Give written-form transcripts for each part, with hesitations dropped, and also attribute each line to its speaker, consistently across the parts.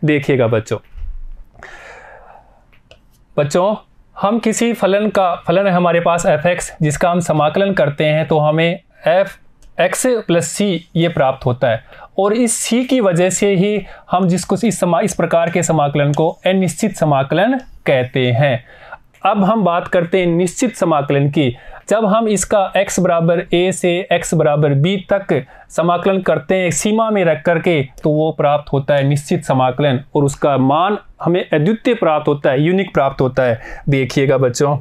Speaker 1: देखिएगा बच्चों हम किसी फलन है हमारे पास f(x) जिसका हम समाकलन करते हैं तो हमें f(x + c) ये प्राप्त होता है, और इस c की वजह से ही हम जिसको इस प्रकार के समाकलन को अनिश्चित समाकलन कहते हैं। अब हम बात करते हैं निश्चित समाकलन की। जब हम इसका x बराबर a से x बराबर b तक समाकलन करते हैं सीमा में रख करके, तो वो प्राप्त होता है निश्चित समाकलन, और उसका मान हमें अद्वितीय प्राप्त होता है, यूनिक प्राप्त होता है। देखिएगा बच्चों,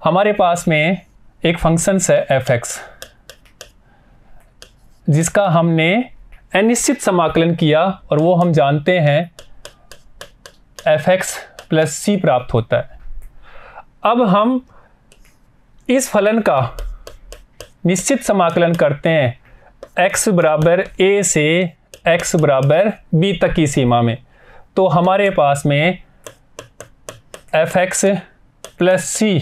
Speaker 1: हमारे पास में एक फंक्शन है f(x) जिसका हमने अनिश्चित समाकलन किया, और वो हम जानते हैं f(x + c) प्राप्त होता है। अब हम इस फलन का निश्चित समाकलन करते हैं x बराबर a से x बराबर b तक की सीमा में, तो हमारे पास में f(x + c)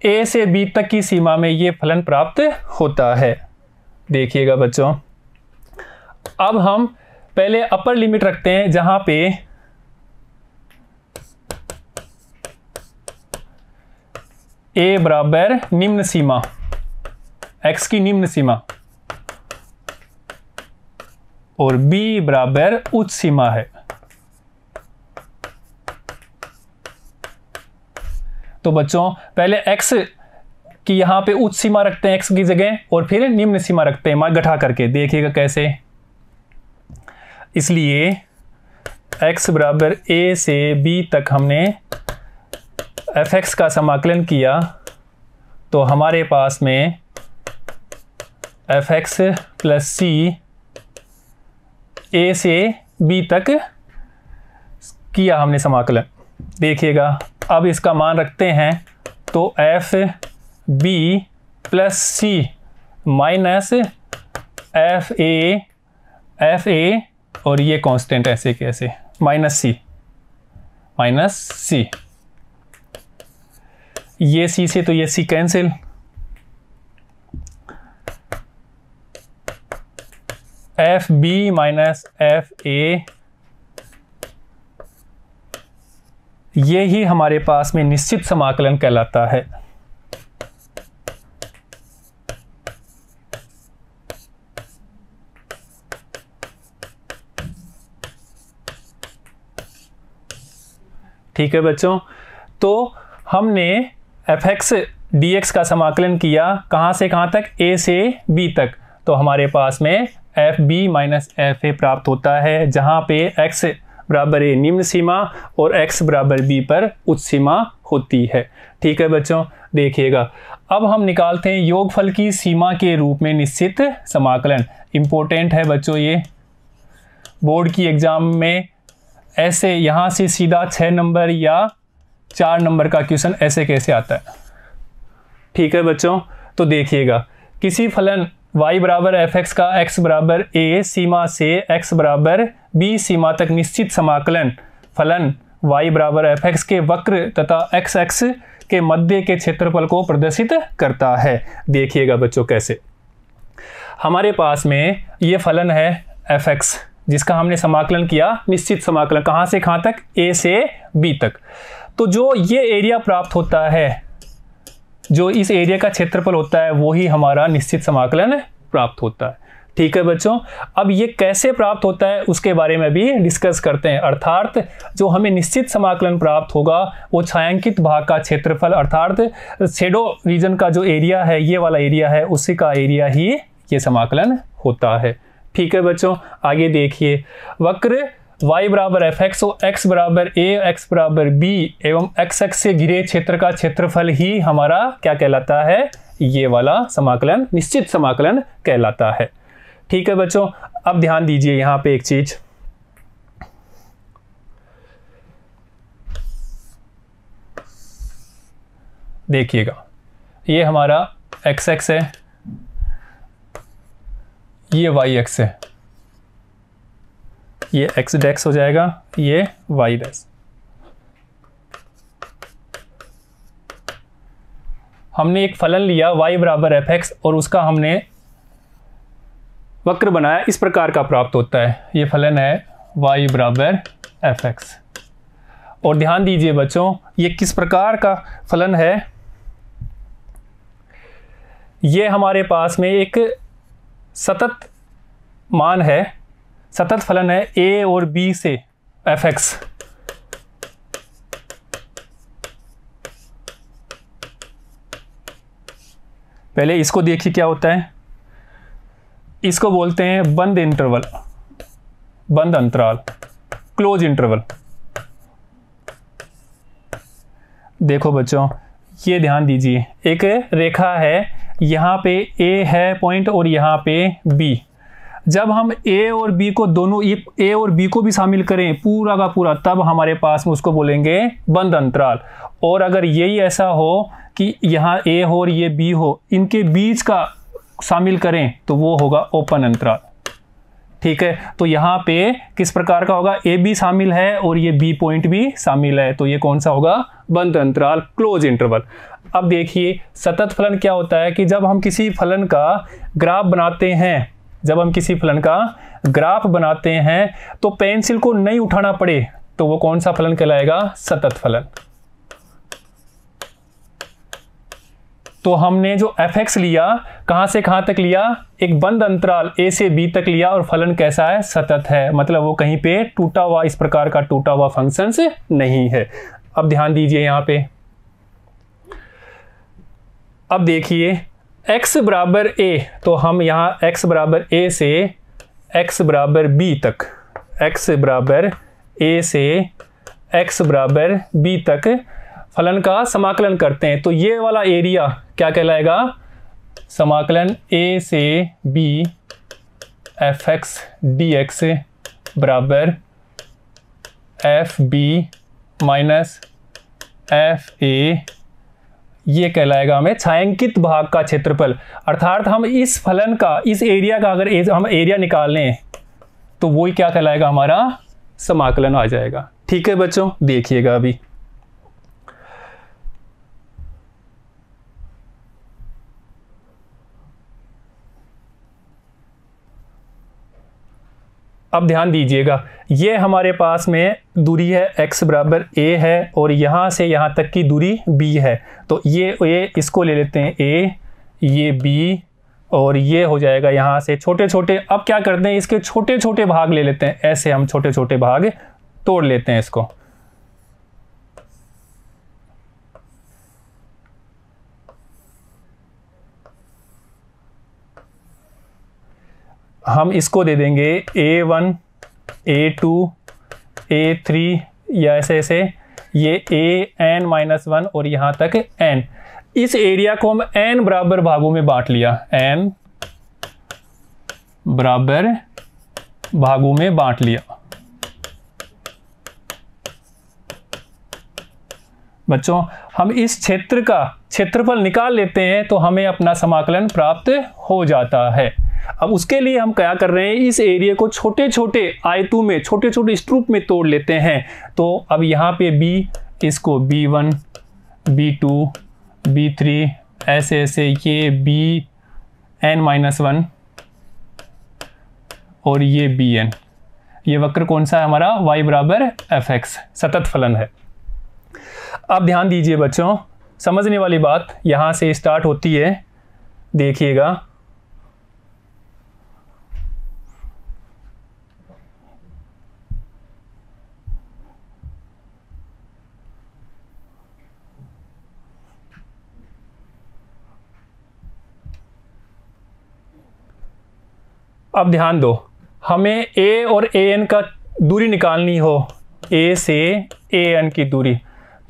Speaker 1: a से b तक की सीमा में ये फलन प्राप्त होता है। देखिएगा बच्चों, अब हम पहले अपर लिमिट रखते हैं जहां पे a बराबर निम्न सीमा, x की निम्न सीमा, और b बराबर उच्च सीमा है। तो बच्चों पहले x की यहाँ पे उच्च सीमा रखते हैं x की जगह, और फिर निम्न सीमा रखते हैं गठा करके। देखिएगा कैसे। इसलिए x बराबर a से b तक हमने f(x) का समाकलन किया, तो हमारे पास में f(x + c) a से b तक किया हमने समाकलन। देखिएगा, अब इसका मान रखते हैं तो f(b + c) माइनस fa और ये कांस्टेंट ऐसे कैसे -c, ये c से तो ये c कैंसिल, fb - fa, ये ही हमारे पास में निश्चित समाकलन कहलाता है। ठीक है बच्चों, तो हमने f(x) dx का समाकलन किया कहाँ से कहाँ तक, a से b तक, तो हमारे पास में fb - fa प्राप्त होता है, जहाँ पे x बराबर a निम्न सीमा और x बराबर b पर उच्च सीमा होती है। ठीक है बच्चों, देखिएगा अब हम निकालते हैं योगफल की सीमा के रूप में निश्चित समाकलन। इम्पोर्टेंट है बच्चों, ये बोर्ड की एग्जाम में ऐसे यहाँ से सीधा 6 नंबर या 4 नंबर का क्वेश्चन ऐसे कैसे आता है। ठीक है बच्चों, तो देखिएगा किसी फलन y बराबर f(x) का x बराबर a सीमा से x बराबर b सीमा तक निश्चित समाकलन फलन y बराबर f(x) के वक्र तथा x(x) के मध्य के क्षेत्रफल को प्रदर्शित करता है। देखिएगा बच्चों कैसे। हमारे पास में ये फलन है f(x) जिसका हमने समाकलन किया निश्चित समाकलन कहाँ से कहाँ तक, a से b तक। तो जो ये एरिया प्राप्त होता है, जो इस एरिया का क्षेत्रफल होता है, वो ही हमारा निश्चित समाकलन प्राप्त होता है। ठीक है बच्चों, अब ये कैसे प्राप्त होता है उसके बारे में भी डिस्कस करते हैं। अर्थात जो हमें निश्चित समाकलन प्राप्त होगा वो छायांकित भाग का क्षेत्रफल अर्थात शेडो रीजन का जो एरिया है, ये वाला एरिया है, उसी का एरिया ही ये समाकलन होता है। ठीक है बच्चों, आगे देखिए वक्र y बराबर f(x) और x बराबर a, x बराबर b एवं x से घिरे क्षेत्र का क्षेत्रफल ही हमारा क्या कहलाता है, ये वाला समाकलन निश्चित समाकलन कहलाता है। ठीक है बच्चों, अब ध्यान दीजिए यहाँ पे एक चीज, देखिएगा ये हमारा x है, ये y है, ये x डैक्स हो जाएगा, ये y डैक्स। हमने एक फलन लिया y बराबर f(x) और उसका हमने वक्र बनाया इस प्रकार का प्राप्त होता है। ये फलन है y बराबर fx। और ध्यान दीजिए बच्चों, ये किस प्रकार का फलन है। ये हमारे पास में एक सतत मान है, सतत फलन है a और b से fx। पहले इसको देखिए क्या होता है। इसको बोलते हैं बंद इंटरवल, बंद अंतराल, क्लोज इंटरवल। देखो बच्चों, ये ध्यान दीजिए, एक रेखा है, यहाँ पे A है पॉइंट और यहाँ पे B। जब हम A और B को दोनों, ये A और B को भी शामिल करें पूरा का पूरा, तब हमारे पास में उसको बोलेंगे बंद अंतराल। और अगर यही ऐसा हो कि यहाँ A हो और ये B हो, इनके बीच का शामिल करें तो वो होगा ओपन अंतराल। ठीक है, तो यहाँ पे किस प्रकार का होगा, ए भी शामिल है और ये बी पॉइंट भी शामिल है, तो ये कौन सा होगा, बंद अंतराल, क्लोज इंटरवल। अब देखिए सतत फलन क्या होता है कि जब हम किसी फलन का ग्राफ बनाते हैं, जब हम किसी फलन का ग्राफ बनाते हैं तो पेंसिल को नहीं उठाना पड़े, तो वो कौन सा फलन कहलाएगा, सतत फलन। तो हमने जो fx लिया, कहां से कहां तक लिया, एक बंद अंतराल a से b तक लिया और फलन कैसा है, सतत है, मतलब वो कहीं पे टूटा हुआ, इस प्रकार का टूटा हुआ फंक्शन नहीं है। अब ध्यान दीजिए यहां पे, अब देखिए x बराबर a, तो हम यहां x बराबर a से x बराबर b तक, x बराबर a से x बराबर b तक फलन का समाकलन करते हैं, तो ये वाला एरिया क्या कहलाएगा, समाकलन a से b fx dx बराबर fb माइनस fa, ये कहलाएगा हमें छायांकित भाग का क्षेत्रफल। अर्थात हम इस फलन का, इस एरिया का अगर हम एरिया निकाल लें तो वो क्या कहलाएगा, हमारा समाकलन आ जाएगा। ठीक है बच्चों, देखिएगा अभी अब ध्यान दीजिएगा, ये हमारे पास में दूरी है x बराबर a है और यहाँ से यहाँ तक की दूरी b है, तो ये a, इसको ले लेते हैं a, ये b और ये हो जाएगा यहाँ से छोटे छोटे। अब क्या करते हैं, इसके छोटे छोटे भाग ले लेते हैं, ऐसे हम छोटे छोटे भाग तोड़ लेते हैं इसको। हम इसको दे देंगे a1, a2, a3 या ऐसे ऐसे, ये an-1 और यहाँ तक n। इस एरिया को हम n बराबर भागों में बांट लिया, n बराबर भागों में बांट लिया। बच्चों हम इस क्षेत्र का क्षेत्रफल निकाल लेते हैं तो हमें अपना समाकलन प्राप्त हो जाता है। अब उसके लिए हम क्या कर रहे हैं, इस एरिया को छोटे छोटे आयतों में, छोटे छोटे स्ट्रूप में तोड़ लेते हैं। तो अब यहाँ पे b, इसको b1, b2, b3 ऐसे ऐसे, ये bn-1 और ये bn, ये वक्र कौन सा है हमारा, y बराबर fx, सतत फलन है। अब ध्यान दीजिए बच्चों, समझने वाली बात यहाँ से स्टार्ट होती है, देखिएगा। अब ध्यान दो, हमें a और an का दूरी निकालनी हो, a से an की दूरी,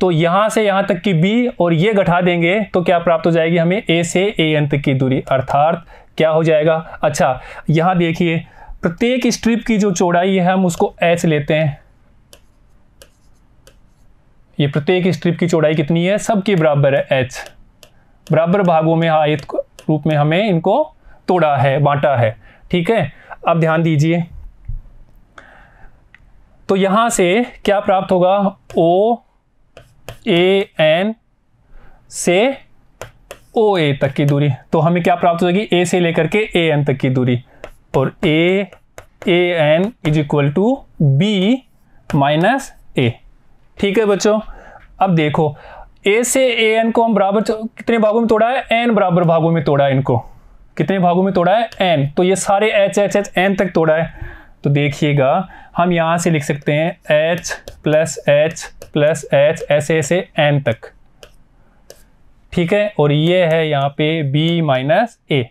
Speaker 1: तो यहाँ से यहाँ तक की b और ये घटा देंगे तो क्या प्राप्त हो जाएगी हमें, a से an तक की दूरी, अर्थात क्या हो जाएगा। अच्छा यहाँ देखिए, प्रत्येक स्ट्रिप की जो चौड़ाई है हम उसको h लेते हैं, ये प्रत्येक स्ट्रिप की चौड़ाई कितनी है, सबके बराबर है h, बराबर भागों में आयत रूप में हमें इनको तोड़ा है, बांटा है। ठीक है, अब ध्यान दीजिए, तो यहां से क्या प्राप्त होगा, OAN से OA तक की दूरी, तो हमें क्या प्राप्त होगी, A से लेकर के AN तक की दूरी। और a n is equal to b minus a. ठीक है बच्चों, अब देखो ए से ए एन को हम बराबर कितने भागों में तोड़ा है, एन बराबर भागों में तोड़ा है। इनको कितने भागों में तोड़ा है, एन। तो ये सारे एच एच एच एन तक तोड़ा है। तो देखिएगा हम यहाँ से लिख सकते हैं एच प्लस एच ऐसे ऐसे एन तक। ठीक है, और ये है यहाँ पे b माइनस ए।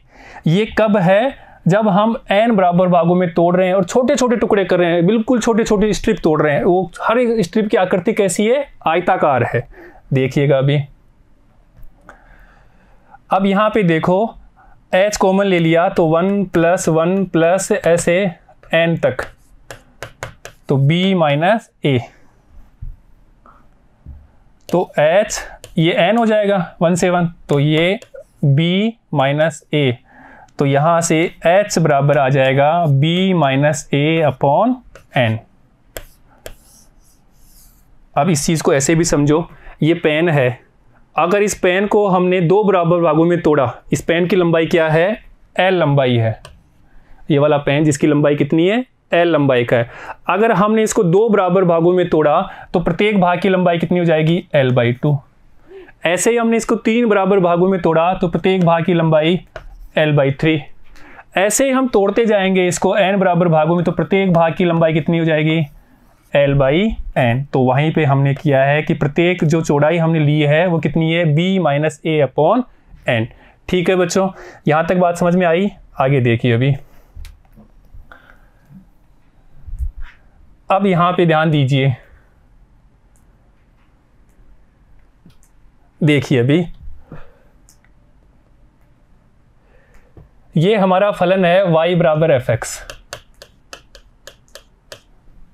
Speaker 1: ये कब है, जब हम n बराबर भागों में तोड़ रहे हैं और छोटे छोटे टुकड़े कर रहे हैं, बिल्कुल छोटे छोटे स्ट्रिप तोड़ रहे हैं। वो हर एक स्ट्रिप की आकृति कैसी है, आयताकार है। देखिएगा अभी, अब यहाँ पे देखो h कॉमन ले लिया तो 1 प्लस ऐसे n तक, तो b माइनस ए। तो h ये n हो जाएगा 1 से 1, तो ये b माइनस ए। तो यहाँ से h बराबर आ जाएगा b minus a upon n। अब इस चीज़ को ऐसे भी समझो, ये पेन है, अगर इस पेन को हमने 2 बराबर भागों में तोड़ा, इस पेन की लंबाई क्या है, l लंबाई है। ये वाला पेन जिसकी लंबाई कितनी है, l लंबाई का है। अगर हमने इसको 2 बराबर भागों में तोड़ा तो प्रत्येक भाग की लंबाई कितनी हो जाएगी, l/2। ऐसे ही हमने इसको 3 बराबर भागों में तोड़ा तो प्रत्येक भाग की लंबाई l/3। ऐसे ही हम तोड़ते जाएंगे इसको n बराबर भागों में, तो प्रत्येक भाग की लंबाई कितनी हो जाएगी, l/n। तो वहीं पे हमने किया है कि प्रत्येक जो चौड़ाई हमने ली है वो कितनी है, b minus a upon n। ठीक है बच्चों, यहाँ तक बात समझ में आई। आगे देखिए अभी, अब यहाँ पे ध्यान दीजिए, देखिए अभी ये हमारा फलन है y बराबर fx,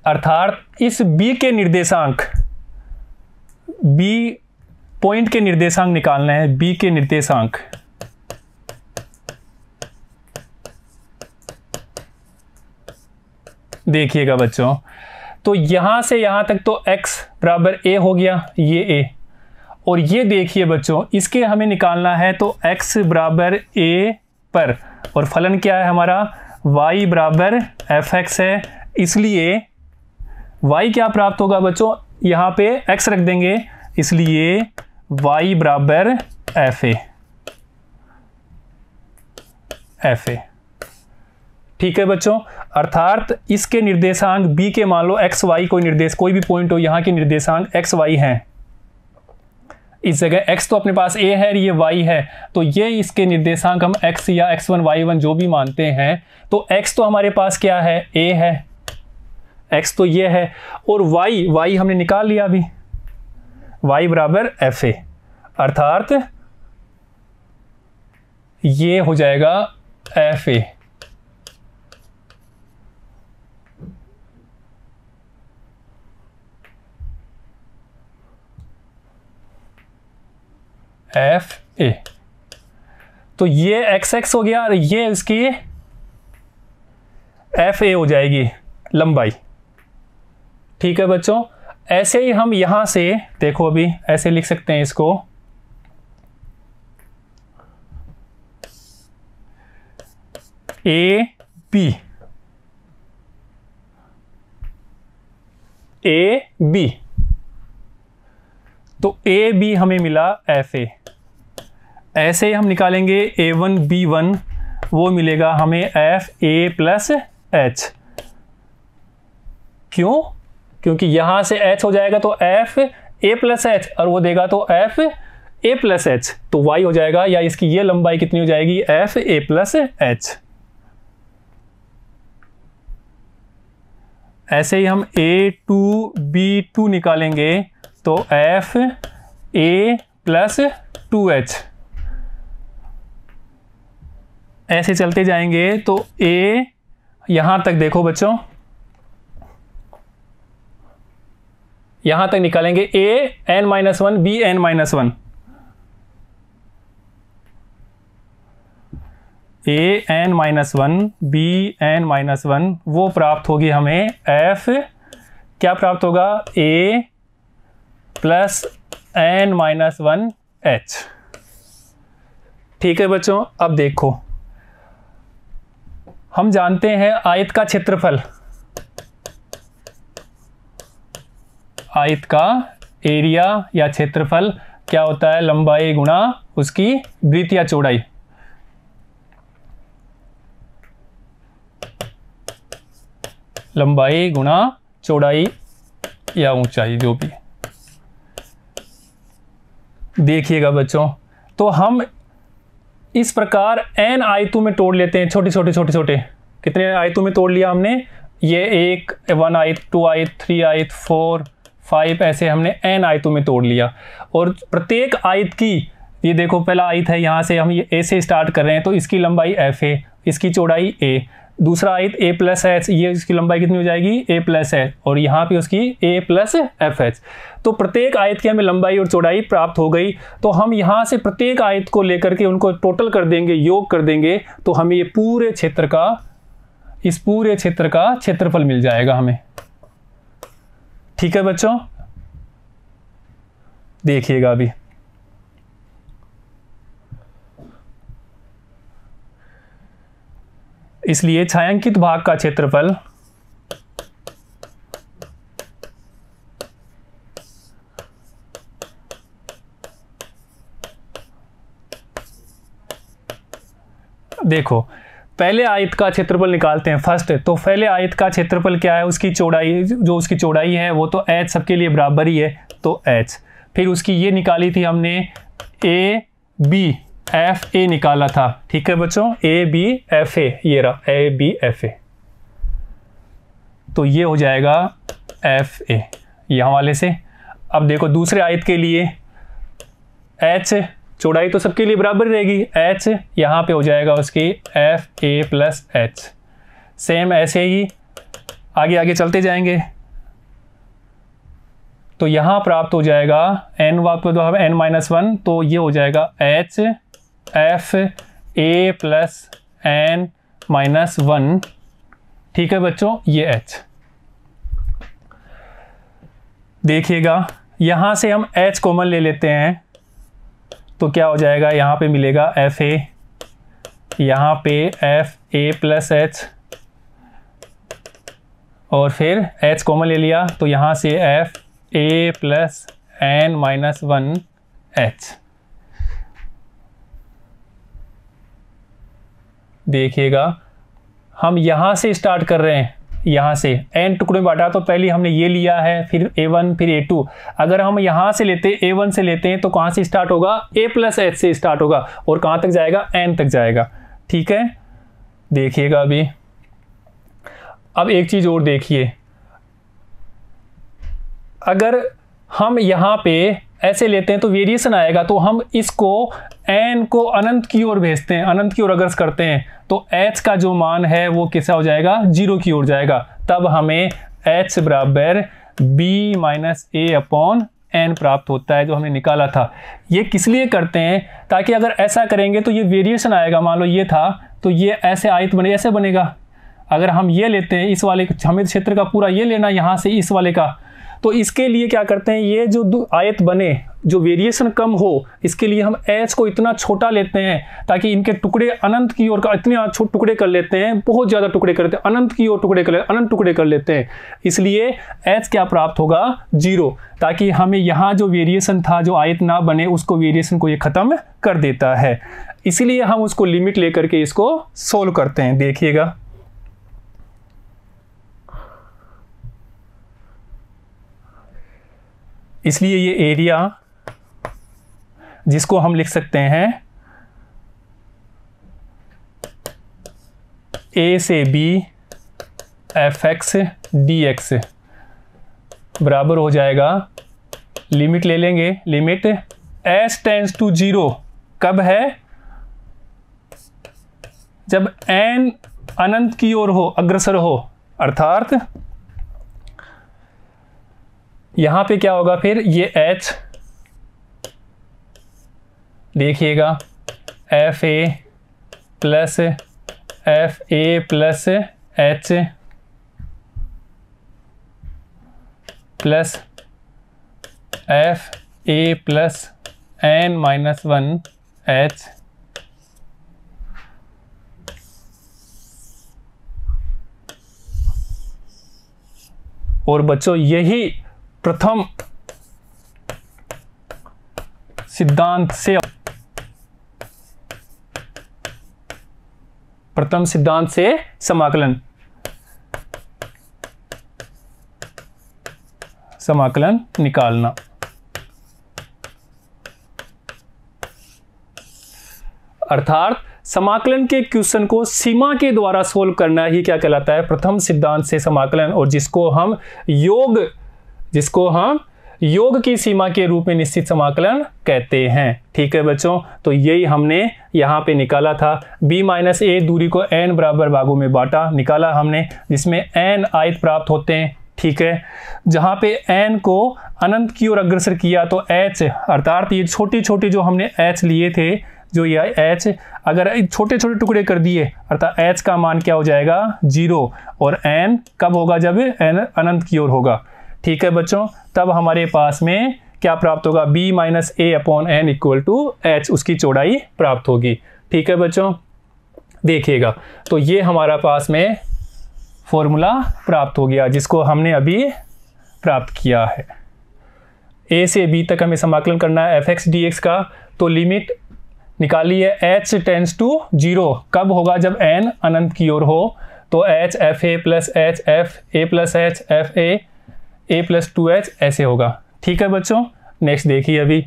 Speaker 1: अर्थात इस b के निर्देशांक, b पॉइंट के निर्देशांक निकालना है, b के निर्देशांक। देखिएगा बच्चों, तो यहां से यहां तक तो x बराबर a हो गया, ये a। और ये देखिए बच्चों, इसके हमें निकालना है तो x बराबर a पर, और फलन क्या है हमारा, y बराबर fx है। इसलिए y क्या प्राप्त होगा बच्चों, यहाँ पे x रख देंगे, इसलिए y बराबर fa। ठीक है बच्चों, अर्थात इसके निर्देशांक b के, मान लो x y कोई निर्देश, कोई भी पॉइंट हो, यहाँ के निर्देशांक x y हैं। इस जगह x तो अपने पास a है, ये y है, तो ये इसके निर्देशांक हम x या x1 y1 जो भी मानते हैं। तो x तो हमारे पास क्या है, a है, x तो ये है, और y हमने निकाल लिया अभी, y बराबर fa, अर्थात ये हो जाएगा fa। fa, तो ये xx हो गया और ये इसकी fa हो जाएगी लंबाई। ठीक है बच्चों, ऐसे ही हम यहां से देखो, अभी ऐसे लिख सकते हैं इसको, a b, तो a b हमें मिला fa। ऐसे ही हम निकालेंगे a1 b1, वो मिलेगा हमें fa प्लस h। क्यों, क्योंकि यहां से h हो जाएगा तो f a प्लस h, और वो देगा तो f a प्लस h, तो y हो जाएगा, या इसकी ये लंबाई कितनी हो जाएगी, f a प्लस h। ऐसे ही हम a2 b2 निकालेंगे तो f a प्लस 2h। ऐसे चलते जाएंगे तो a, यहां तक देखो बच्चों, यहां तक निकालेंगे a n-1 b n-1, a n-1 b n-1, वो प्राप्त होगी हमें f, क्या प्राप्त होगा, a प्लस n-1 h। ठीक है बच्चों, अब देखो हम जानते हैं आयत का क्षेत्रफल, आयत का एरिया या क्षेत्रफल क्या होता है, लंबाई गुणा उसकी वृत्त या चौड़ाई। लंबाई गुणा चौड़ाई या ऊंचाई, जो भी। देखिएगा बच्चों, तो हम इस प्रकार n आयतों में तोड़ लेते हैं, छोटे छोटे छोटे छोटे। कितने आयतों में तोड़ लिया हमने, ये 1 आयत, 2 आयत, 3 आयत, 4, 5, ऐसे हमने n आयतों में तोड़ लिया। और प्रत्येक आयत की, ये देखो पहला आयत है, यहाँ से हम ये a से स्टार्ट कर रहे हैं, तो इसकी लंबाई f है, इसकी चौड़ाई a। दूसरा आयत a प्लस एच, ये इसकी लंबाई कितनी हो जाएगी, a प्लस एच, और यहाँ पे उसकी a प्लस एफ एच। तो प्रत्येक आयत की हमें लंबाई और चौड़ाई प्राप्त हो गई। तो हम यहाँ से प्रत्येक आयत को लेकर के उनको टोटल कर देंगे, योग कर देंगे, तो हमें ये पूरे क्षेत्र का, इस पूरे क्षेत्र का क्षेत्रफल मिल जाएगा हमें। ठीक है बच्चों, देखिएगा अभी। इसलिए छायांकित भाग का क्षेत्रफल देखो, पहले आयत का क्षेत्रफल निकालते हैं फर्स्ट। तो पहले आयत का क्षेत्रफल क्या है, उसकी चौड़ाई, जो उसकी चौड़ाई है वो तो h सबके लिए बराबर ही है, तो h। फिर उसकी ये निकाली थी हमने, ए बी एफ ए निकाला था। ठीक है बच्चों, ए बी एफ ए, ये रहा ए बी एफ ए, तो ये हो जाएगा एफ ए यहाँ वाले से। अब देखो दूसरे आयत के लिए h, चौड़ाई तो सबके लिए बराबर रहेगी, h यहाँ पे हो जाएगा उसकी F a plus H. Same ऐसे ही आगे आगे चलते जाएंगे, तो यहाँ प्राप्त हो जाएगा n वापस n-1, तो ये हो जाएगा h f a plus n-1। ठीक है बच्चों, ये h। देखिएगा यहाँ से हम h कॉमन ले लेते हैं, तो क्या हो जाएगा, यहाँ पे मिलेगा एफ ए, यहाँ पे एफ ए प्लस एच, और फिर h कॉमन ले लिया, तो यहाँ से F a plus n-1 h। देखिएगा हम यहाँ से स्टार्ट कर रहे हैं, यहाँ से n टुकड़े में बांटा, तो पहले हमने ये लिया है, फिर a1 फिर a2। अगर हम यहाँ से लेते a1 से लेते हैं, तो कहाँ से स्टार्ट होगा, a प्लस एच से स्टार्ट होगा, और कहाँ तक जाएगा, n तक जाएगा। ठीक है, देखिएगा अभी। अब एक चीज़ और देखिए, अगर हम यहाँ पे ऐसे लेते हैं तो वेरिएशन आएगा, तो हम इसको n को अनंत की ओर भेजते हैं, अनंत की ओर अग्रसर करते हैं, तो h का जो मान है वो कैसा हो जाएगा, 0 की ओर जाएगा। तब हमें h बराबर b minus a upon n प्राप्त होता है, जो हमने निकाला था। ये किस लिए करते हैं, ताकि अगर ऐसा करेंगे तो ये वेरिएशन आएगा। मान लो ये था, तो ये ऐसे आयत बने, ऐसे बनेगा। अगर हम ये लेते हैं, इस वाले हमें क्षेत्र का पूरा ये लेना, यहाँ से इस वाले का, तो इसके लिए क्या करते हैं, ये जो आयत बने, जो वेरिएशन कम हो, इसके लिए हम h को इतना छोटा लेते हैं ताकि इनके टुकड़े अनंत की ओर का इतने छोटे टुकड़े कर लेते हैं, बहुत ज़्यादा टुकड़े करते हैं, अनंत की ओर टुकड़े कर अनंत टुकड़े कर लेते हैं। इसलिए h क्या प्राप्त होगा, 0, ताकि हमें यहाँ जो वेरिएशन था, जो आयत ना बने, उसको वेरिएशन को ये ख़त्म कर देता है। इसीलिए हम उसको लिमिट लेकर के इसको सोल्व करते हैं। देखिएगा, इसलिए ये एरिया, जिसको हम लिख सकते हैं a से b F x D x, बराबर हो जाएगा, लिमिट ले लेंगे, लिमिट s टेंड्स टू 0 कब है, जब n अनंत की ओर हो, अग्रसर हो। अर्थात यहाँ पे क्या होगा, फिर ये h, देखिएगा F a plus F a plus H plus F a plus n-1 h और बच्चों यही प्रथम सिद्धांत से समाकलन निकालना। अर्थात समाकलन के क्वेश्चन को सीमा के द्वारा सोल्व करना ही क्या कहलाता है, प्रथम सिद्धांत से समाकलन, और जिसको हम योग की सीमा के रूप में निश्चित समाकलन कहते हैं। ठीक है बच्चों, तो यही हमने यहाँ पे निकाला था। b माइनस ए दूरी को n बराबर भागों में बांटा, निकाला हमने, जिसमें n आयत प्राप्त होते हैं। ठीक है, जहाँ पे n को अनंत की ओर अग्रसर किया तो h, अर्थात ये छोटी छोटी जो हमने h लिए थे, जो यह h अगर छोटे छोटे टुकड़े कर दिए, अर्थात h का मान क्या हो जाएगा 0, और n कब होगा, जब n अनंत की ओर होगा। ठीक है बच्चों, तब हमारे पास में क्या प्राप्त होगा, b minus a upon n equal to h, उसकी चौड़ाई प्राप्त होगी। ठीक है बच्चों, देखिएगा, तो ये हमारा पास में फॉर्मूला प्राप्त हो गया, जिसको हमने अभी प्राप्त किया है। a से b तक हमें समाकलन करना है f(x) dx का, तो लिमिट निकाली है h टेंड्स टू 0, कब होगा, जब n अनंत की ओर हो, तो h f a plus h f a plus h f a plus 2h ऐसे होगा। ठीक है बच्चों, नेक्स्ट देखिए अभी।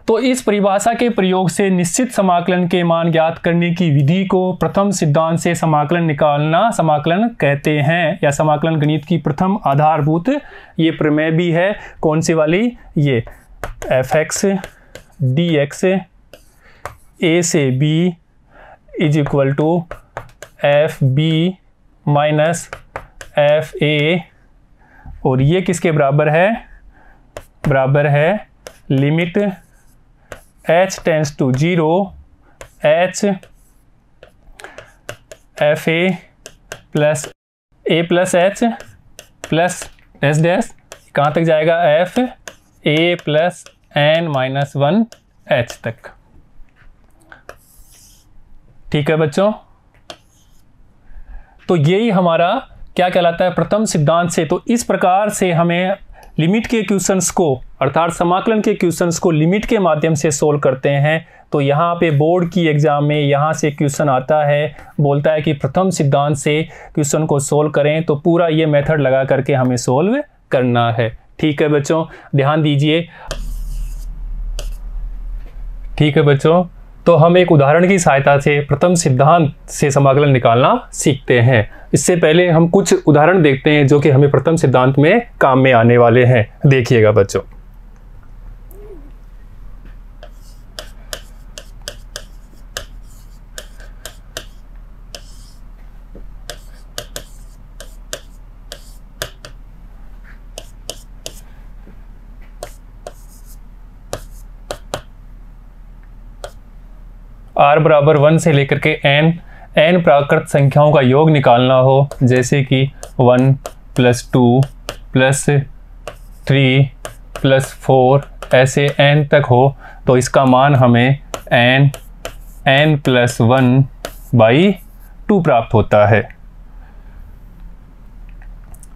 Speaker 1: तो इस परिभाषा के प्रयोग से निश्चित समाकलन के मान ज्ञात करने की विधि को प्रथम सिद्धांत से समाकलन निकालना समाकलन कहते हैं, या समाकलन गणित की प्रथम आधारभूत ये प्रमेय भी है। कौन सी वाली, ये f(x) dx a से b is equal to f b minus f a, और ये किसके बराबर है, बराबर है limit h tends to 0 h f a plus h plus s dash, कहाँ तक जाएगा, f a plus n minus 1 h तक। ठीक है बच्चों, तो यही हमारा क्या कहलाता है, प्रथम सिद्धांत से। तो इस प्रकार से हमें लिमिट के क्वेश्चंस को, अर्थात समाकलन के क्वेश्चंस को लिमिट के माध्यम से सोल्व करते हैं। तो यहाँ पे बोर्ड की एग्जाम में यहाँ से क्वेश्चन आता है, बोलता है कि प्रथम सिद्धांत से क्वेश्चन को सोल्व करें, तो पूरा ये मेथड लगा करके हमें सोल्व करना है। ठीक है बच्चों, ध्यान दीजिए। ठीक है बच्चों, तो हम एक उदाहरण की सहायता से प्रथम सिद्धांत से समाकलन निकालना सीखते हैं। इससे पहले हम कुछ उदाहरण देखते हैं जो कि हमें प्रथम सिद्धांत में काम में आने वाले हैं। देखिएगा बच्चों, r बराबर 1 से लेकर के n प्राकृत संख्याओं का योग निकालना हो, जैसे कि 1 प्लस 2 प्लस 3 प्लस 4 ऐसे n तक हो, तो इसका मान हमें n प्लस 1/2 प्राप्त होता है।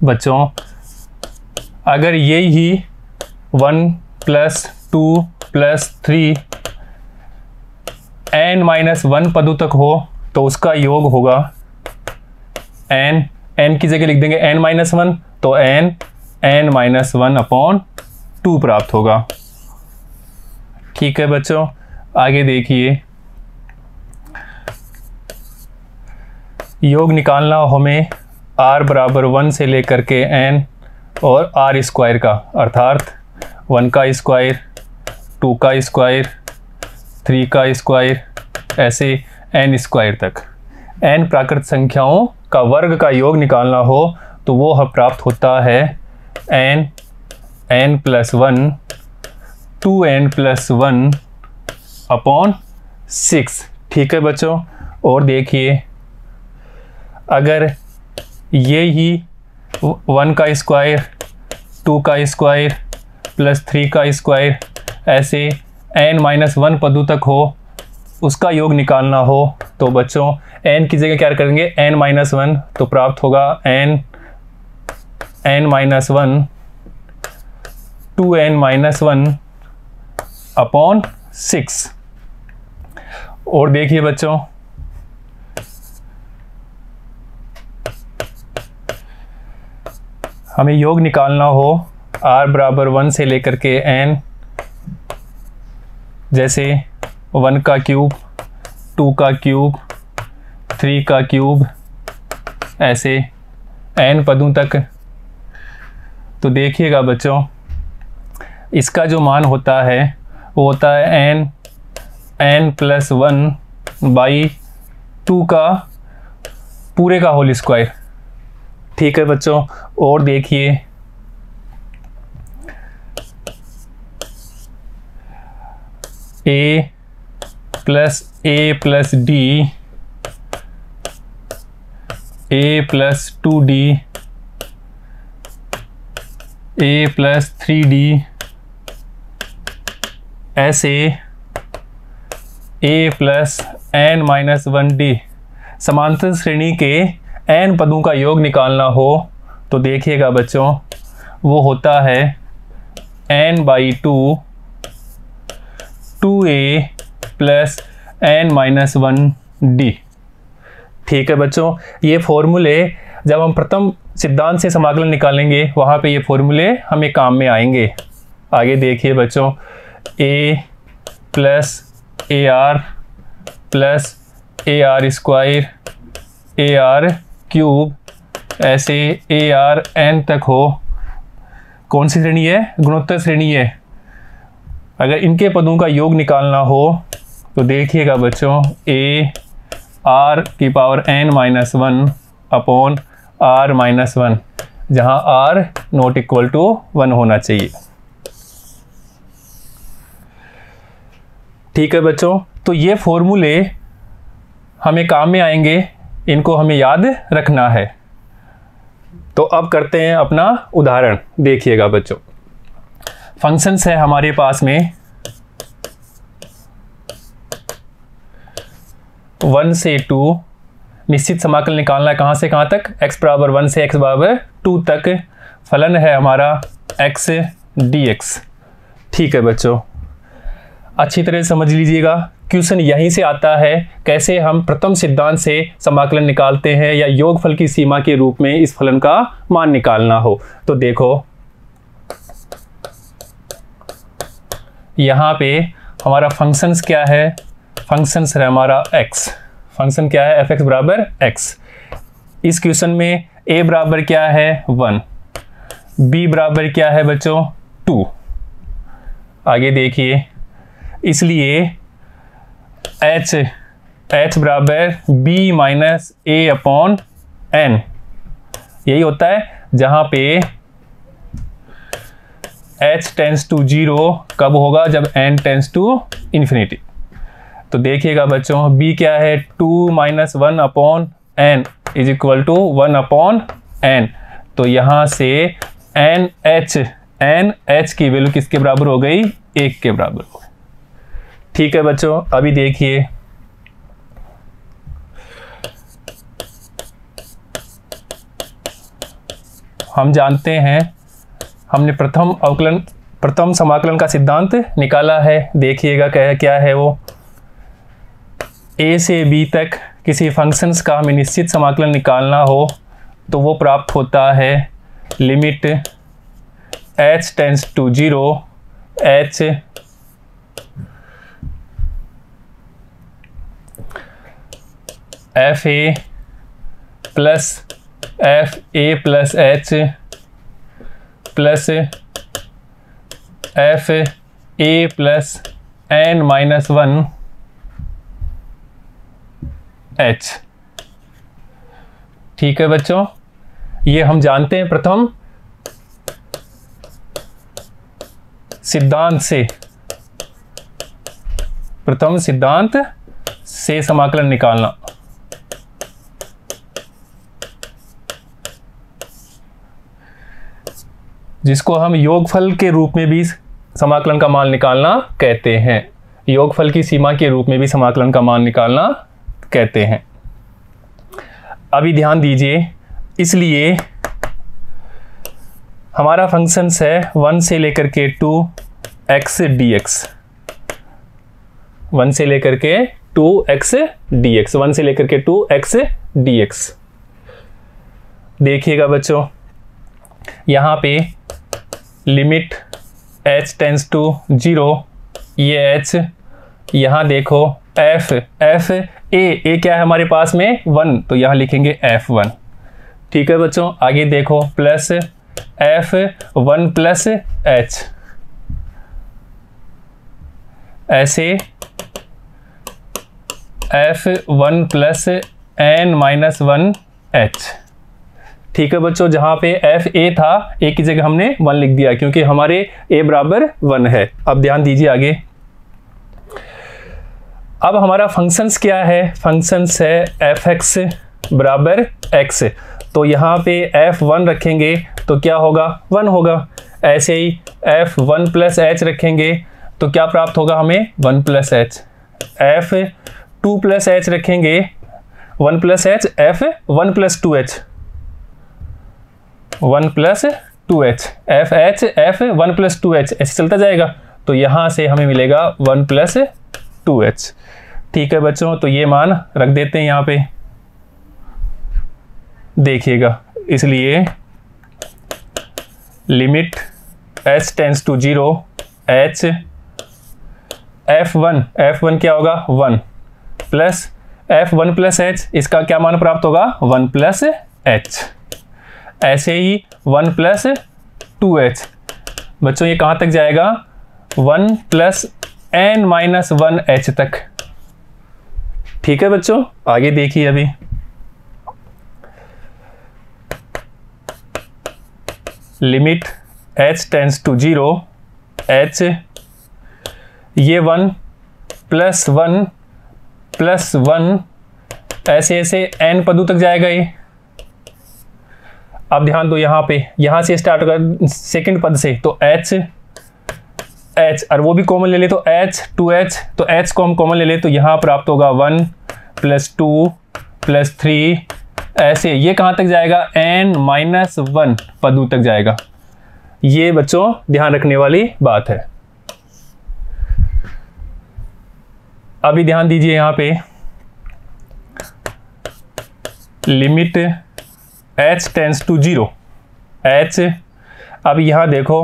Speaker 1: बच्चों, अगर यही 1 प्लस 2 प्लस 3 n-1 पदों तक हो, तो उसका योग होगा n की जगह लिख देंगे n-1, तो n-1/2 प्राप्त होगा। ठीक है बच्चों, आगे देखिए। योग निकालना हमें r बराबर 1 से लेकर के n और r स्क्वायर का, अर्थात 1 का स्क्वायर, 2 का स्क्वायर, 3 का स्क्वायर, ऐसे n स्क्वायर तक n प्राकृत संख्याओं का वर्ग का योग निकालना हो, तो वो प्राप्त होता है n प्लस 1 2n प्लस 1/6। ठीक है बच्चों, और देखिए, अगर ये ही 1 का स्क्वायर, 2 का स्क्वायर प्लस 3 का स्क्वायर ऐसे n-1 पदों तक हो, उसका योग निकालना हो, तो बच्चों n की जगह क्या करेंगे n-1, तो प्राप्त होगा n n-1 2n-1 अपॉन 6। और देखिए बच्चों, हमें योग निकालना हो r बराबर 1 से लेकर के n, जैसे 1 का क्यूब, 2 का क्यूब, 3 का क्यूब, ऐसे n पदों तक। तो देखिएगा बच्चों, इसका जो मान होता है वो होता है n+1/2 का पूरे का होल स्क्वायर। ठीक है बच्चों, और देखिए a + d a + 2d a + 3d ऐसे a + n-1d समांतर श्रेणी के n पदों का योग निकालना हो तो देखिएगा बच्चों, वो होता है n/2 2a + n-1d। ठीक है बच्चों, ये फॉर्मूले जब हम प्रथम सिद्धांत से समाकलन निकालेंगे वहाँ पे ये फॉर्मूले हमें काम में आएंगे। आगे देखिए बच्चों, a + ar + ar² क्यूब ऐसे arn तक हो, कौन सी श्रेणी है? गुणोत्तर श्रेणी है। अगर इनके पदों का योग निकालना हो तो देखिएगा बच्चों, a r⁻n-1 अपॉन r-1, जहाँ r ≠ 1 होना चाहिए। ठीक है बच्चों, तो ये फॉर्मूले हमें काम में आएंगे, इनको हमें याद रखना है। तो अब करते हैं अपना उदाहरण। देखिएगा बच्चों, फंक्शंस है हमारे पास में 1 से 2, निश्चित समाकलन निकालना है कहाँ से कहाँ तक? x बराबर 1 से x बराबर 2 तक। फलन है हमारा x dx। ठीक है बच्चों, अच्छी तरह समझ लीजिएगा, क्वेश्चन यहीं से आता है कैसे हम प्रथम सिद्धांत से समाकलन निकालते हैं या योगफल की सीमा के रूप में इस फलन का मान निकालना हो। तो देखो यहाँ पे हमारा फंक्शंस क्या है? फंक्शंस है हमारा x। फंक्शन क्या है? f(x) बराबर x। इस क्वेश्चन में a बराबर क्या है? 1। b बराबर क्या है बच्चों? 2। आगे देखिए, इसलिए h बराबर b - a/n यही होता है, जहाँ पे h टेंस टू 0 कब होगा? जब n टेंस टू इन्फिनिटी। तो देखिएगा बच्चों, b क्या है? 2 - 1/n = 1/n। तो यहाँ से nh की वैल्यू किसके बराबर हो गई? 1 के बराबर हो गई। ठीक है बच्चों, अभी देखिए हम जानते हैं, हमने प्रथम समाकलन का सिद्धांत निकाला है। देखिएगा क्या है वो, a से b तक किसी फंक्शंस का हमें निश्चित समाकलन निकालना हो तो वो प्राप्त होता है limit h tends to 0 h fa plus fa plus h plus fa plus n-1 h। ठीक है बच्चों, ये हम जानते हैं प्रथम सिद्धांत से समाकलन निकालना। जिसको हम योगफल के रूप में भी समाकलन का मान निकालना कहते हैं, योगफल की सीमा के रूप में भी समाकलन का मान निकालना कहते हैं। अभी ध्यान दीजिए, इसलिए हमारा फंक्शंस है 1 से लेकर के 2x dx, 1 से लेकर के 2x dx, 1 से लेकर के 2x dx। देखिएगा बच्चों, यहाँ पे लिमिट h टेंस टू 0, ये h, यहाँ देखो f a क्या है हमारे पास में 1, तो यहाँ लिखेंगे f1। ठीक है बच्चों, आगे देखो प्लस f1 प्लस h, ऐसे f1 plus n minus 1h। ठीक है बच्चों, जहाँ पे f a था, a की जगह हमने 1 लिख दिया क्योंकि हमारे a बराबर 1 है। अब ध्यान दीजिए आगे, अब हमारा फंक्शंस क्या है, फंक्शंस है f(x) बराबर x, तो यहाँ पे f1 रखेंगे तो क्या होगा 1 होगा। ऐसे ही f1 प्लस h रखेंगे तो क्या प्राप्त होगा हमें 1 plus h। f2 plus h रखेंगे 1 plus h, f1 plus 2h, 1 plus 2h, f1 plus 2h ऐसे चलता जाएगा, तो यहाँ से हमें मिलेगा 1 प्लस 2h। ठीक है बच्चों, तो ये मान रख देते हैं यहाँ पे, देखिएगा। इसलिए limit h tends to 0 h f1 क्या होगा 1 प्लस f1 प्लस h, इसका क्या मान प्राप्त होगा 1 प्लस h। ऐसे ही 1 प्लस 2h, बच्चों ये कहाँ तक जाएगा 1 प्लस n माइनस 1h तक। ठीक है बच्चों, आगे देखिए अभी, limit h tends to 0 h, ये 1 प्लस 1 प्लस 1, ऐसे ऐसे n पदों तक जाएगा ये। अब ध्यान दो यहाँ पे, यहाँ से स्टार्ट होगा सेकंड पद से, तो h और वो भी कॉमन ले ले तो h 2h, तो h को हम कॉमन ले ले तो यहाँ प्राप्त होगा 1 प्लस 2 प्लस 3, ऐसे ये कहाँ तक जाएगा n माइनस 1 पदों तक जाएगा। ये बच्चों ध्यान रखने वाली बात है। अभी ध्यान दीजिए यहाँ पे, limit h tends to 0 h, अब यहाँ देखो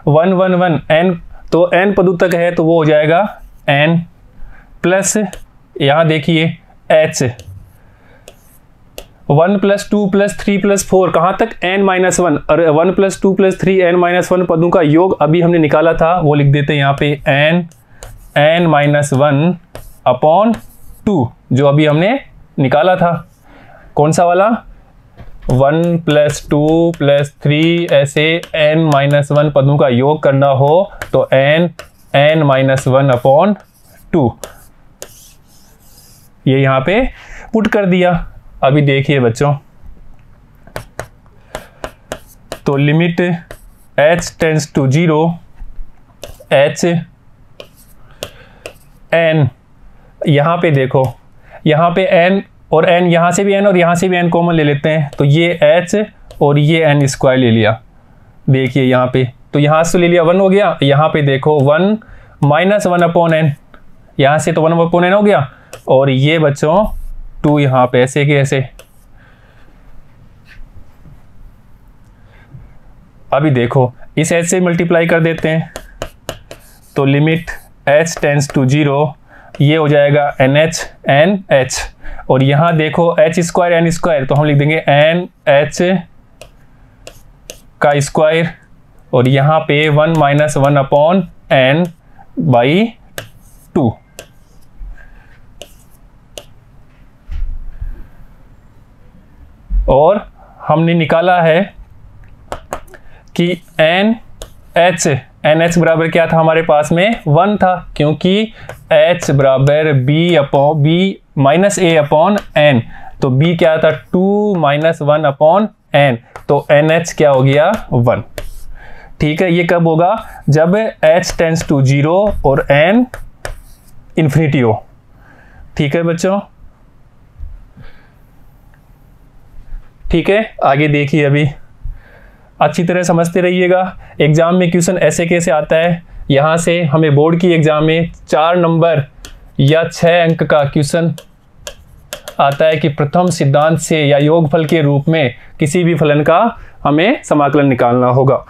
Speaker 1: 1 1 1 n, तो n पदों तक है तो वो हो जाएगा n प्लस, यहाँ देखिए h 1 प्लस 2 प्लस 3 प्लस 4, कहाँ तक n माइनस 1, और 1 प्लस 2 प्लस 3 n माइनस 1 पदों का योग अभी हमने निकाला था, वो लिख देते हैं यहाँ पे n माइनस 1 अपॉन 2, जो अभी हमने निकाला था। कौन सा वाला 1 प्लस 2 प्लस 3, ऐसे n माइनस 1 पदों का योग करना हो तो n माइनस 1 अपॉन 2, ये यहाँ पे पुट कर दिया। अभी देखिए बच्चों, तो limit h tends to 0 h n, यहाँ पे देखो, यहाँ पे n और n, यहाँ से भी n और यहाँ से भी n कॉमन ले लेते हैं, तो ये h और ये n स्क्वायर ले लिया। देखिए यहाँ पे, तो यहाँ से ले लिया 1 हो गया, यहाँ पे देखो 1 माइनस 1 अपॉन n, यहाँ से तो 1 अपॉन n हो गया, और ये बच्चों 2 यहाँ पे ऐसे के ऐसे। अभी देखो इस h से मल्टीप्लाई कर देते हैं, तो लिमिट h टेंस टू 0, ये हो जाएगा NH, और यहाँ देखो h स्क्वायर n स्क्वायर, तो हम लिख देंगे NH का स्क्वायर, और यहाँ पे 1 माइनस 1 अपॉन n बाई 2। और हमने निकाला है कि NH बराबर क्या था हमारे पास में 1 था, क्योंकि H बराबर B minus A upon N, तो B क्या था 2 माइनस 1 अपॉन N, तो NH क्या हो गया 1। ठीक है, ये कब होगा जब H टेंस टू 0 और N इन्फिनिटी हो। ठीक है बच्चों, ठीक है, आगे देखिए अभी अच्छी तरह समझते रहिएगा। एग्ज़ाम में क्वेश्चन ऐसे कैसे आता है, यहाँ से हमें बोर्ड की एग्ज़ाम में 4 नंबर या 6 अंक का क्वेश्चन आता है कि प्रथम सिद्धांत से या योगफल के रूप में किसी भी फलन का हमें समाकलन निकालना होगा।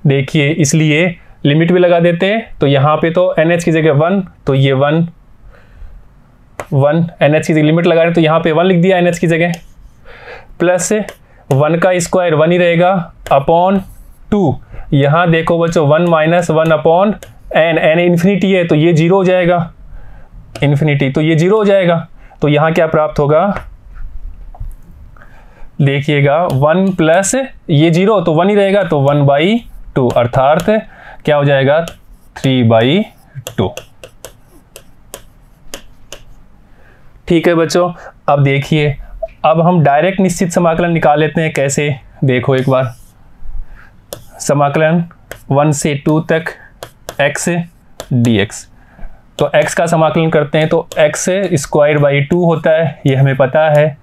Speaker 1: देखिए, इसलिए लिमिट भी लगा देते हैं। तो यहाँ पे तो NH की जगह 1, तो ये 1 NH की जगह लिमिट लगा रहे तो यहाँ पे 1 लिख दिया NH की जगह, प्लस 1 का स्क्वायर 1 ही रहेगा अपॉन 2। यहाँ देखो बच्चों 1 माइनस 1 अपॉन n इन्फिनिटी है तो ये 0 हो जाएगा, इन्फिनिटी तो ये 0 हो जाएगा। तो यहाँ क्या प्राप्त होगा, देखिएगा 1 प्लस ये 0 तो 1 ही रहेगा, तो 1/2 अर्थात क्या हो जाएगा 3/2। ठीक है बच्चों, अब देखिए, अब हम डायरेक्ट निश्चित समाकलन निकाल लेते हैं। कैसे, देखो एक बार, समाकलन 1 से 2 तक x dx। तो x का समाकलन करते हैं तो x² होता है, ये हमें पता है।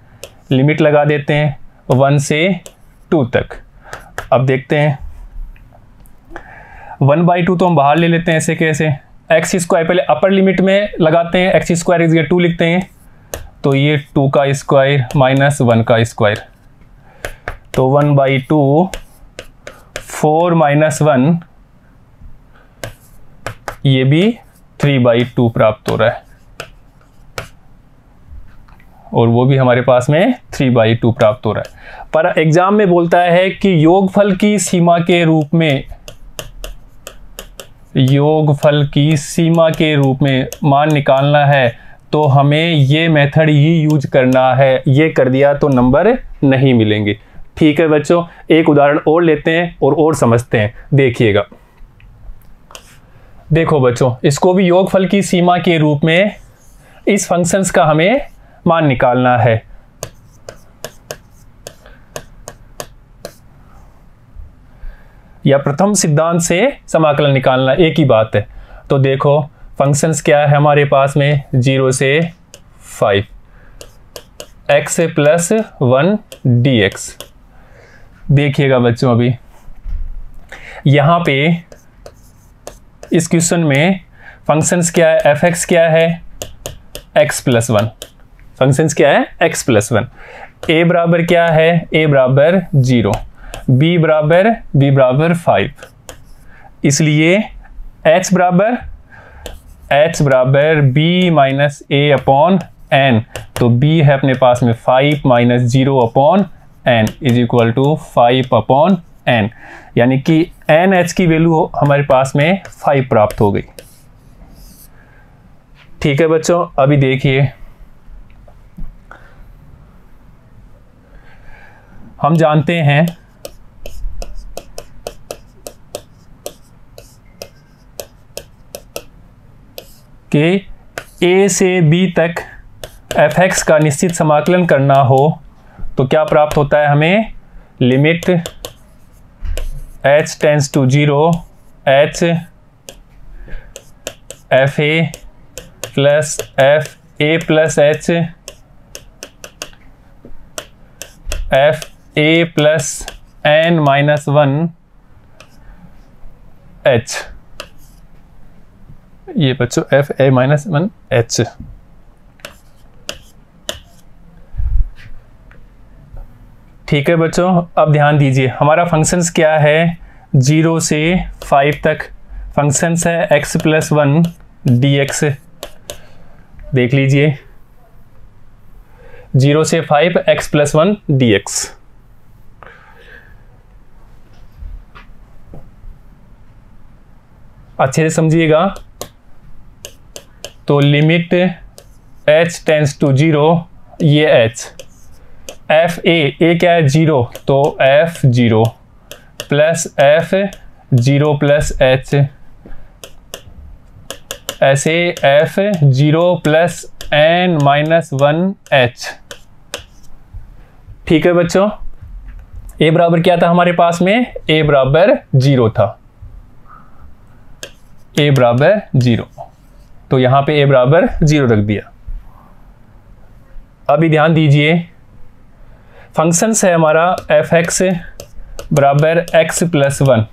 Speaker 1: लिमिट लगा देते हैं 1 से 2 तक। अब देखते हैं 1/2 तो हम बाहर ले लेते हैं, ऐसे कैसे, x² पहले अपर लिमिट में लगाते हैं, x² 2 लिखते हैं, तो ये 2 का स्क्वायर माइनस 1 का स्क्वायर, तो 1/2 4 माइनस 1, ये भी 3/2 प्राप्त हो रहा है, और वो भी हमारे पास में 3/2 प्राप्त हो रहा है। पर एग्जाम में बोलता है कि योगफल की सीमा के रूप में, योगफल की सीमा के रूप में मान निकालना है, तो हमें ये मेथड ही यूज करना है। ये कर दिया तो नंबर नहीं मिलेंगे। ठीक है बच्चों, एक उदाहरण और लेते हैं और समझते हैं। देखिएगा, देखो बच्चों, इसको भी योगफल की सीमा के रूप में इस फंक्शंस का हमें मान निकालना है। या प्रथम सिद्धांत से समाकलन निकालना, एक ही बात है। तो देखो फंक्शंस क्या है हमारे पास में, 0 से 5 x प्लस 1 dx। देखिएगा बच्चों, अभी यहाँ पे इस क्वेश्चन में फंक्शंस क्या है, fx क्या है, x प्लस 1। फंक्शंस क्या है, x प्लस 1। a बराबर क्या है, a बराबर 0, b बराबर 5। इसलिए h बराबर b minus a upon n, तो b है अपने पास में 5 minus 0 upon n is equal to 5 upon n, यानी कि n h की वैल्यू हमारे पास में 5 प्राप्त हो गई। ठीक है बच्चों, अभी देखिए, हम जानते हैं कि a से b तक fx का निश्चित समाकलन करना हो तो क्या प्राप्त होता है हमें, limit h tends to 0 h fa plus fa plus h fa plus n minus 1 h, ये बच्चों fa माइनस 1 h। ठीक है बच्चों, अब ध्यान दीजिए, हमारा फंक्शंस क्या है, 0 से 5 तक फंक्शंस है x प्लस 1 dx। देख लीजिए, 0 से 5 x प्लस 1 dx। अच्छे से समझिएगा, तो लिमिट h टेंड्स टू 0, ये h, f a क्या है 0, तो f 0 plus f 0 plus h, ऐसे f 0 plus n minus 1 h। ठीक है बच्चों, a बराबर क्या था हमारे पास में, a बराबर 0 था, a बराबर 0, तो यहाँ पे a बराबर 0 रख दिया। अभी ध्यान दीजिए, फंक्शंस है हमारा एफ एक्स बराबर एक्स प्लस वन,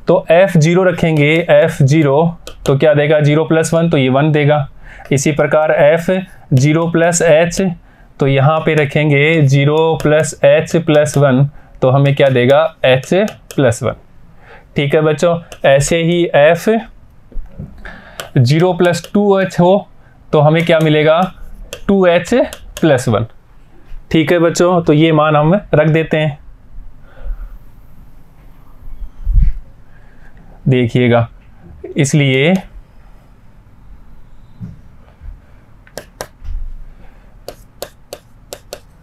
Speaker 1: तो एफ जीरो रखेंगे, एफ जीरो तो क्या देगा 0 + 1 तो ये 1 देगा। इसी प्रकार एफ 0 + h तो यहाँ पे रखेंगे 0 + h + 1 तो हमें क्या देगा h + 1। ठीक है बच्चों, ऐसे ही f 0 + 2h हो तो हमें क्या मिलेगा 2h + 1। ठीक है बच्चों, तो ये मान हम रख देते हैं। देखिएगा, इसलिए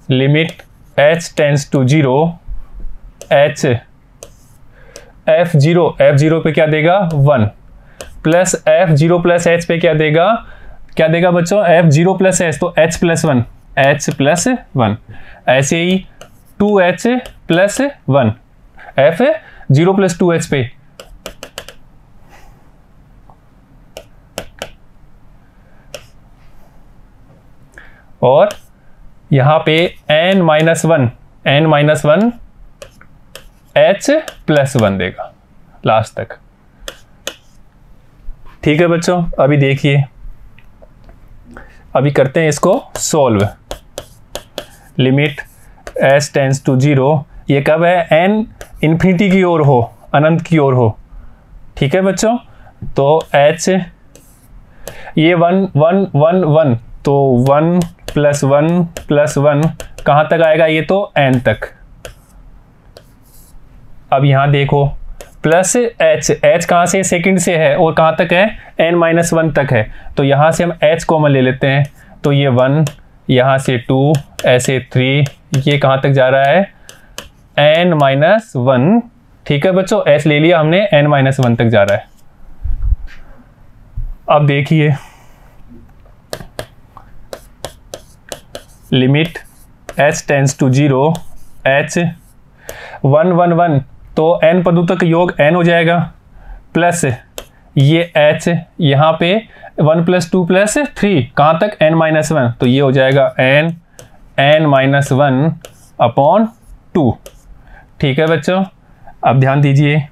Speaker 1: limit h tends to 0 h f0 पे क्या देगा 1 प्लस f0 + h पे क्या देगा बच्चों f0 + h तो h + 1 ऐसे ही 2h + 1 f0 + 2h पे और यहाँ पे n - 1 h + 1 देगा लास्ट तक। ठीक है बच्चों, अभी देखिए, अभी करते हैं इसको solve. Limit h tends to 0, ये कब है n इन्फिनिटी की ओर हो, अनंत की ओर हो। ठीक है बच्चों, तो h ये 1 1 1 1 तो 1 + 1 + 1 कहाँ तक आएगा, ये तो n तक। अब यहाँ देखो प्लस h कहाँ से, सेकंड से है और कहाँ तक है n - 1 तक है, तो यहाँ से हम h कॉमन ले लेते हैं तो ये 1, यहाँ से 2, ऐसे 3, ये कहाँ तक जा रहा है n - 1। ठीक है बच्चों, h ले लिया हमने, n - 1 तक जा रहा है। अब देखिए limit h tends to 0 h 1 1 1 तो n पदों तक योग n हो जाएगा प्लस ये h यहाँ पे 1 + 2 + 3 कहाँ तक n - 1 तो ये हो जाएगा n - 1/2। ठीक है बच्चों, अब ध्यान दीजिए,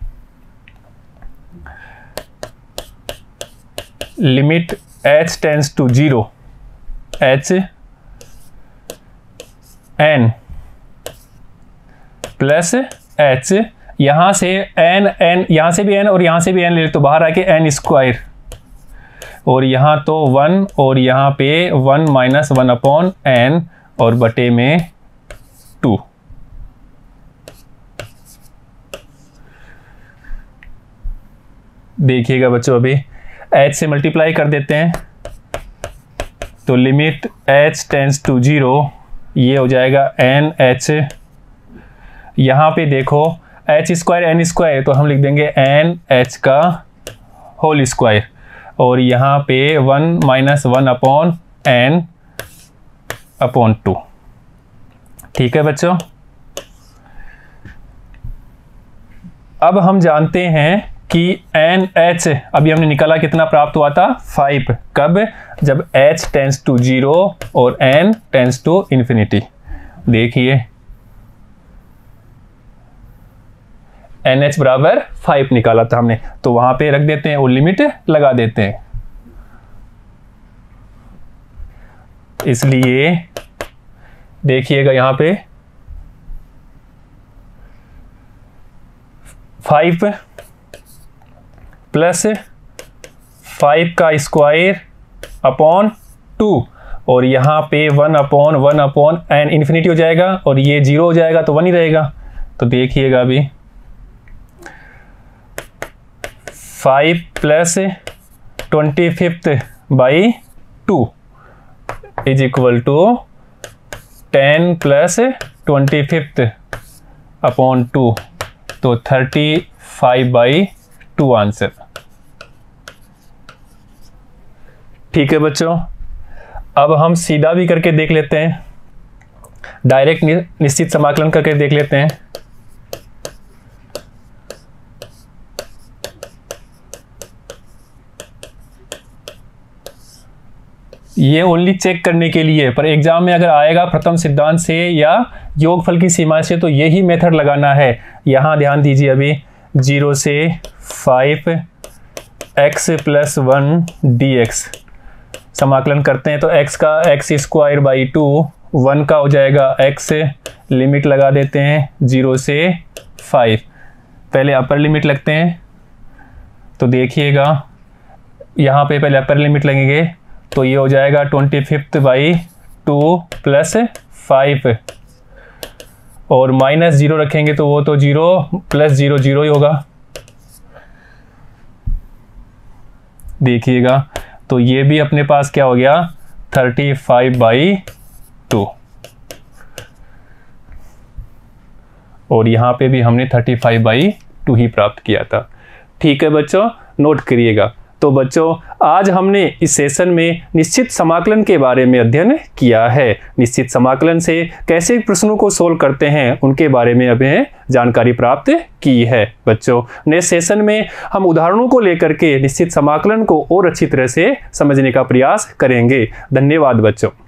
Speaker 1: limit h tends to 0 h n plus h, यहाँ से n यहाँ से भी n और यहाँ से भी n ले तो बाहर आके n², और यहाँ तो 1 और यहाँ पे 1 - 1/n और बटे में 2। देखिएगा बच्चों, अभी h से मल्टीप्लाई कर देते हैं तो लिमिट h टेंड्स टू 0 ये हो जाएगा NH, यहाँ पे देखो h² n² तो हम लिख देंगे NH का होल स्क्वायर, और यहाँ पे 1 - 1/n/2। ठीक है बच्चों, अब हम जानते हैं कि NH अभी हमने निकाला कितना प्राप्त हुआ था 5, कब, जब h टेंड्स टू 0 और n टेंड्स टू इन्फिनिटी। देखिए NH बराबर 5 निकाला था हमने, तो वहां पे रख देते हैं और लिमिट लगा देते हैं। इसलिए देखिएगा यहाँ पे 5 + 5 का स्क्वायर अपॉन 2 और यहाँ पे 1/1/n इन्फिनिटी हो जाएगा और ये 0 हो जाएगा तो 1 ही रहेगा। तो देखिएगा अभी 5 + 25/2 इज इक्वल टू 10 + 25/2 तो 35/2 आंसर। ठीक है बच्चों, अब हम सीधा भी करके देख लेते हैं, डायरेक्ट निश्चित समाकलन करके देख लेते हैं। ये ओनली चेक करने के लिए, पर एग्जाम में अगर आएगा प्रथम सिद्धांत से या योगफल की सीमा से तो यही मेथड लगाना है। यहाँ ध्यान दीजिए, अभी 0 से 5x + 1 dx समाकलन करते हैं तो x का x² / 2, 1 का हो जाएगा x, लिमिट लगा देते हैं 0 से 5। पहले अपर लिमिट लगते हैं तो देखिएगा यहाँ पे पहले अपर लिमिट लगेंगे तो ये हो जाएगा 25/2 + 5, और -0 रखेंगे तो वो तो 0 + 0 0 ही होगा। देखिएगा तो ये भी अपने पास क्या हो गया 35/2, और यहाँ पे भी हमने 35/2 ही प्राप्त किया था। ठीक है बच्चों, नोट करिएगा। तो बच्चों आज हमने इस सेशन में निश्चित समाकलन के बारे में अध्ययन किया है। निश्चित समाकलन से कैसे प्रश्नों को सोल्व करते हैं उनके बारे में हमें जानकारी प्राप्त की है। बच्चों नेक्स्ट सेशन में हम उदाहरणों को लेकर के निश्चित समाकलन को और अच्छी तरह से समझने का प्रयास करेंगे। धन्यवाद बच्चों।